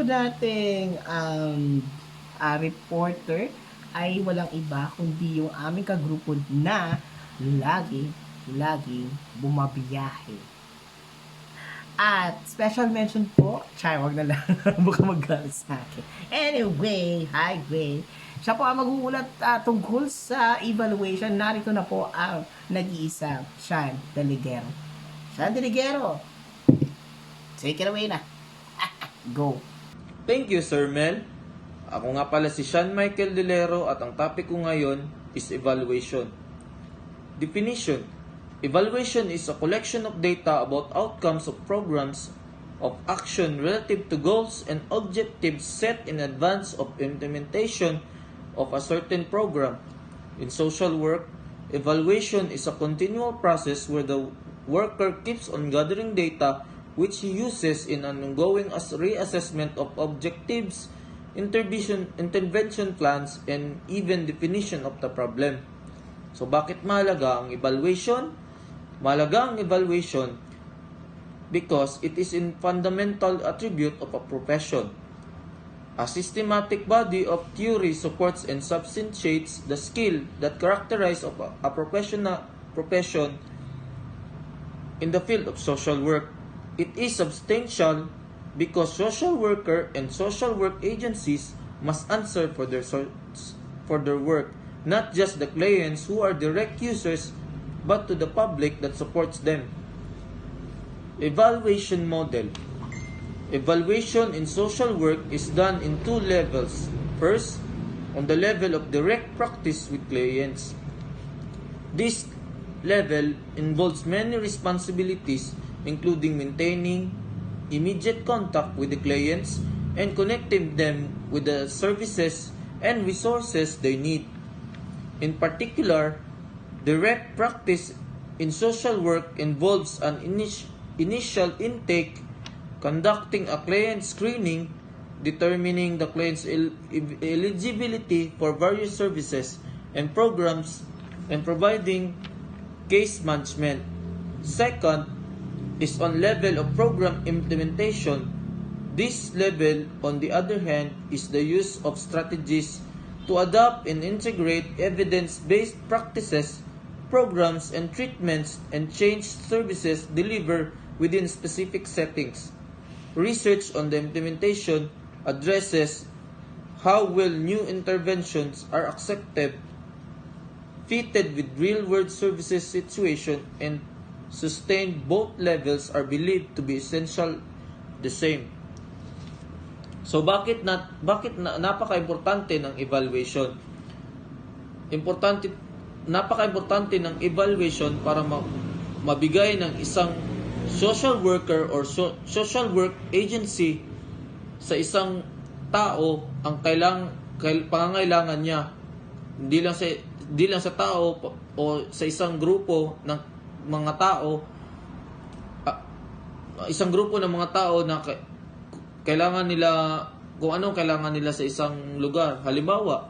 nating reporter ay walang iba kundi yung aming kagrupo na laging bumabiyahe. At special mention po, Chai, wag na lang, baka magalit sa akin. Anyway, hi Gray. Siya po ang mag-uulat tungkol sa evaluation. Narito na po ang nag-iisa, Sean Deligero. Sean Deligero, take it away na. Go. Thank you, Sir Mel. Ako nga pala si Sean Michael Delero at ang topic ko ngayon is evaluation. Definition: evaluation is a collection of data about outcomes of programs of action relative to goals and objectives set in advance of implementation of a certain program. In social work, evaluation is a continual process where the worker keeps on gathering data which he uses in an ongoing reassessment of objectives, intervention plans, and even definition of the problem. So bakit mahalaga ang evaluation? Mahalaga ang evaluation because it is a fundamental attribute of a profession. A systematic body of theory supports and substantiates the skill that characterize of a profession in the field of social work. It is substantial because social worker and social work agencies must answer for their work, not just the clients who are direct users, but to the public that supports them. Evaluation model. Evaluation in social work is done in two levels. First, on the level of direct practice with clients. This level involves many responsibilities, including maintaining immediate contact with the clients and connecting them with the services and resources they need. In particular, direct practice in social work involves an initial intake, conducting a client screening, determining the client's eligibility for various services and programs, and providing case management. Second is on level of program implementation. This level, on the other hand, is the use of strategies to adopt and integrate evidence-based practices, programs, and treatments, and change services delivered within specific settings. Research on the implementation addresses how well new interventions are accepted, fitted with real-world services situation, and sustained. Both levels are believed to be essential the same. So bakit napaka-importante ng evaluation? Napaka-importante ng evaluation para mabigay ng isang social worker or social work agency sa isang tao ang pangangailangan niya. Hindi lang sa tao o sa isang grupo ng mga tao, isang grupo ng mga tao na kailangan nila, kung anong kailangan nila sa isang lugar. Halimbawa,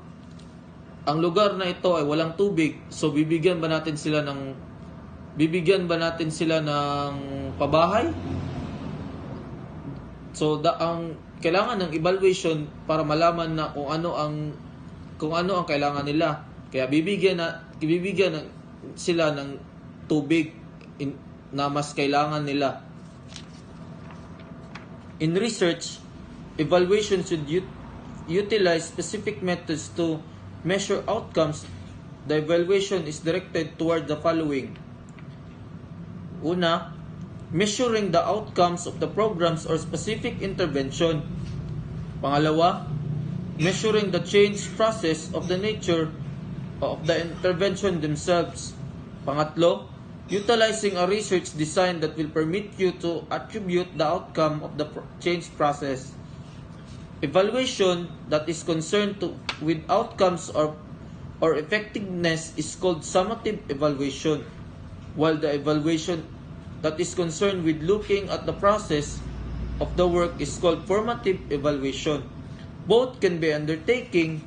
ang lugar na ito ay walang tubig, so bibigyan ba natin sila ng pabahay? So ang kailangan ng evaluation para malaman na kung ano ang kailangan nila. Kaya bibigyan sila ng tubig na mas kailangan nila. In research, evaluation should utilize specific methods to measure outcomes. The evaluation is directed toward the following. Una, measuring the outcomes of the programs or specific intervention. Pangalawa, measuring the change process of the nature of the intervention themselves. Pangatlo, utilizing a research design that will permit you to attribute the outcome of the change process. Evaluation that is concerned with outcomes or effectiveness is called summative evaluation, while the evaluation that is concerned with looking at the process of the work is called formative evaluation. Both can be undertaking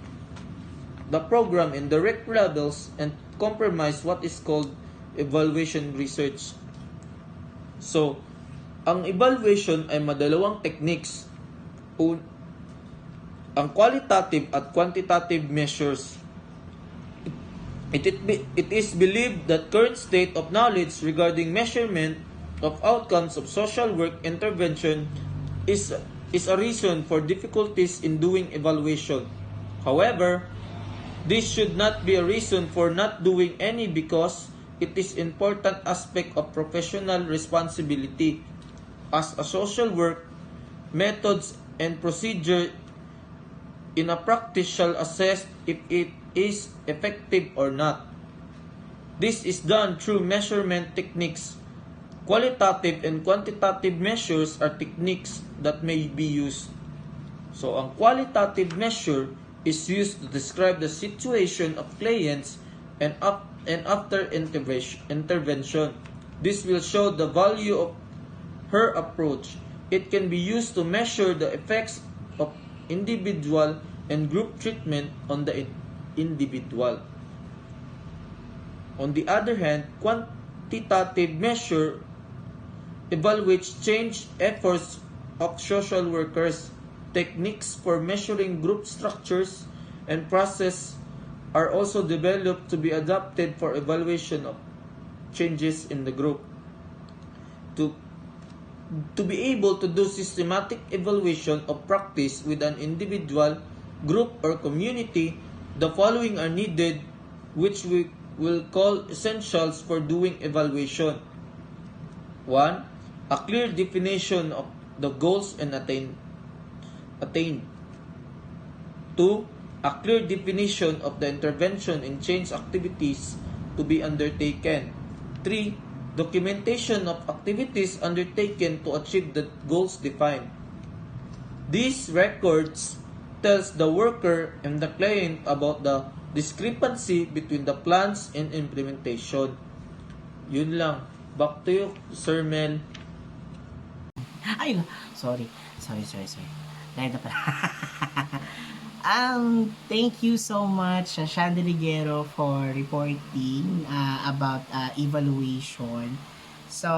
the program in direct levels and compromise what is called evaluation research. So, ang evaluation ay madalawang techniques. Ang qualitative at quantitative measures. It is believed that current state of knowledge regarding measurement of outcomes of social work intervention is a reason for difficulties in doing evaluation. However, this should not be a reason for not doing any because it is important aspect of professional responsibility. As a social work, methods and procedure in a practice shall assess if it is effective or not. This is done through measurement techniques. Qualitative and quantitative measures are techniques that may be used. So, ang qualitative measure is used to describe the situation of clients and after intervention. This will show the value of her approach. It can be used to measure the effects of individual and group treatment on the individual. On the other hand, quantitative measure evaluates change efforts of social workers. Techniques for measuring group structures and process are also developed to be adapted for evaluation of changes in the group. To be able to do systematic evaluation of practice with an individual, group, or community, the following are needed, which we will call essentials for doing evaluation. 1. A clear definition of the goals and attained. 2. A clear definition of the intervention and change activities to be undertaken. 3. Documentation of activities undertaken to achieve the goals defined. These records tells the worker and the client about the discrepancy between the plans and implementation. Yun lang. Back to you, Sir Mel. Ay, sorry. Dahil na pala. Thank you so much, Shandy Ligero, for reporting about evaluation. So,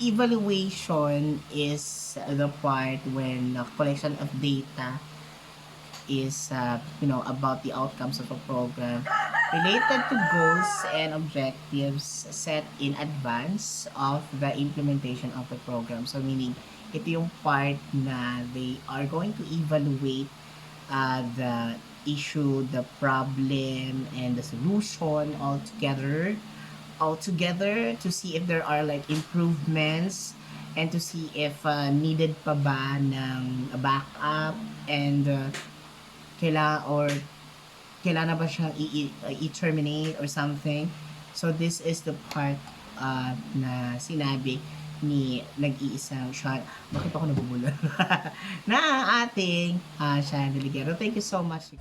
evaluation is the part when collection of data is about the outcomes of a program related to goals and objectives set in advance of the implementation of the program. So meaning ito yung part na they are going to evaluate the issue, the problem, and the solution all together to see if there are like improvements and to see if needed pa ba ng backup and kailangan ba siyang i-terminate or something. So this is the part na sinabi ni nag-iisang Sean, bakit ako nabubulol? na ating Sean Deligero. Thank you so much.